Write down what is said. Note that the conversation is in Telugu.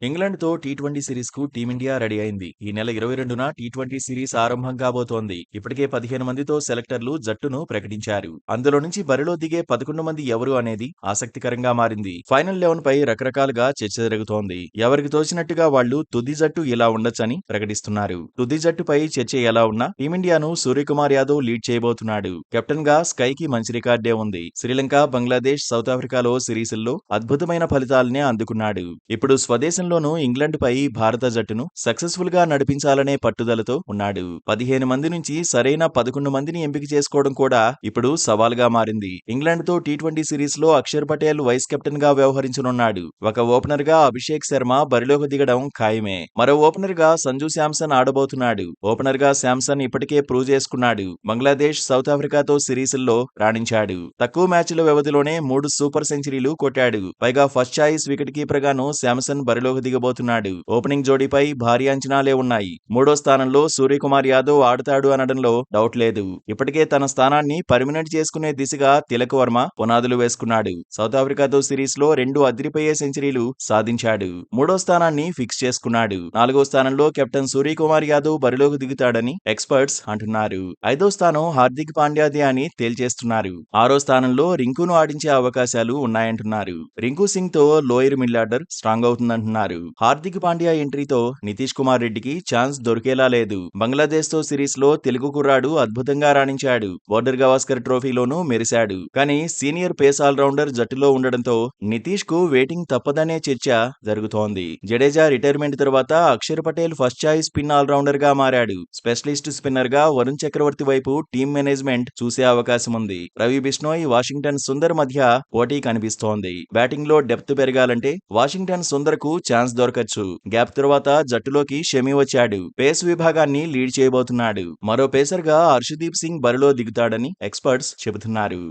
ఇంగ్లాండ్‌తో టీ20 సిరీస్‌కు టీమిండియా రెడీ అయింది. ఈ నెల 22న టీ20 సిరీస్ ఆరంభం కాబోతోంది. ఇప్పటికే 15 మందితో సెలెక్టర్లు జట్టును ప్రకటించారు. అందులో నుంచి బరిలో దిగే 11 మంది ఎవరు అనేది ఆసక్తికరంగా మారింది. ఫైనల్ 11పై రకరకాలుగా చర్చ జరుగుతోంది. ఎవరికి తోచినట్టుగా వాళ్ళు తుది జట్టు ఇలా ఉండొచ్చని ప్రకటిస్తున్నారు. తుది జట్టుపై చర్చ ఎలా ఉన్నా టీమిండియాను సూర్యకుమార్ యాదవ్ లీడ్ చేయబోతున్నాడు. కెప్టెన్‌గా స్కైకి మంచి రికార్డే ఉంది. శ్రీలంక, బంగ్లాదేశ్, సౌత్ ఆఫ్రికాలో సిరీసుల్లో అద్భుతమైన ఫలితాలనే అందుకున్నాడు. ఇప్పుడు స్వదేశంలోనూ ఇంగ్లాండ్‌పై భారత జట్టును సక్సెస్ఫుల్ గా నడిపించాలనే పట్టుదలతో ఉన్నాడు. 15 మంది నుంచి సరైన 11 మందిని ఎంపిక చేసుకోవడం కూడా ఇప్పుడు సవాల్గా మారింది. ఇంగ్లాండ్‌తో టీ20 సిరీస్‌లో అక్షర్ పటేల్ వైస్ కెప్టెన్ గా వ్యవహరించనున్నాడు. ఒక ఓపెనర్ గా అభిషేక్ శర్మ బరిలోకి దిగడం ఖాయమే. మరో ఓపెనర్ గా సంజు శాంసన్ ఆడబోతున్నాడు. ఓపెనర్ గా శాంసన్ ఇప్పటికే ప్రూవ్ చేసుకున్నాడు. బంగ్లాదేశ్, సౌత్ ఆఫ్రికాతో సిరీసుల్లో రాణించాడు. తక్కువ మ్యాచ్ల వ్యవధిలోనే 3 సూపర్ సెంచరీలు కొట్టాడు. పైగా ఫస్ట్ చాయిస్ వికెట్ కీపర్ గాను శాంసన్ బరిలోకి దిగబోతున్నాడు. ఓపెనింగ్ జోడీపై భారీ అంచనాలే ఉన్నాయి. మూడో స్థానంలో సూర్యకుమార్ యాదవ్ ఆడతాడు అనడంలో డౌట్ లేదు. ఇప్పటికే తన స్థానాన్ని పర్మినెంట్ చేసుకునే దిశగా తిలక్ వర్మ పునాదులు వేసుకున్నాడు. సౌత్ ఆఫ్రికాతో సిరీస్ లో 2 అదిరిపోయే సెంచరీలు సాధించాడు. మూడో స్థానాన్ని ఫిక్స్ చేసుకున్నాడు. 4వ స్థానంలో కెప్టెన్ సూర్యకుమార్ యాదవ్ బరిలోకి దిగుతాడని ఎక్స్పర్ట్స్ అంటున్నారు. 5వ స్థానం హార్దిక్ పాండ్యాదే అని తేల్చేస్తున్నారు. 6వ స్థానంలో రింకును ఆడించే అవకాశాలు ఉన్నాయంటున్నారు. రింకు సింగ్ తో లోయర్ మిడిల్ ఆర్డర్ స్ట్రాంగ్ అవుతుందంటున్నారు. హార్దిక్ పాండ్యా ఎంట్రీతో నితీష్ కుమార్ రెడ్డికి ఛాన్స్ దొరికేలా లేదు. బంగ్లాదేశ్ తో సిరీస్ లో తెలుగు కుర్రాడు అద్భుతంగా రాణించాడు. బోర్డర్ గవాస్కర్ ట్రోఫీలోనూ మెరిశాడు. కానీ సీనియర్ పేస్ ఆల్రౌండర్ జట్టులో ఉండడంతో నితీష్ కు వెయిటింగ్ తప్పదనే చర్చ జరుగుతోంది. జడేజా రిటైర్మెంట్ తర్వాత Akshar Patel first choice spin all rounder గా మారాడు. స్పెషలిస్ట్ స్పిన్నర్ గా వరుణ్ చక్రవర్తి వైపు టీమ్ మేనేజ్మెంట్ చూసే అవకాశం ఉంది. రవి బిష్నోయ్, వాషింగ్టన్ సుందర్ మధ్య పోటీ కనిపిస్తోంది. బ్యాటింగ్ లో డెప్త్ పెరగాలంటే వాషింగ్టన్ సుందర్ కు ఛాన్స్ దొరకచ్చు. గ్యాప్ తర్వాత జట్టులోకి షమి వచ్చాడు. పేస్ విభాగాన్ని లీడ్ చేయబోతున్నాడు. మరో పేసర్ గా హర్షదీప్ సింగ్ బరిలో దిగుతాడని ఎక్స్పర్ట్స్ చెబుతున్నారు.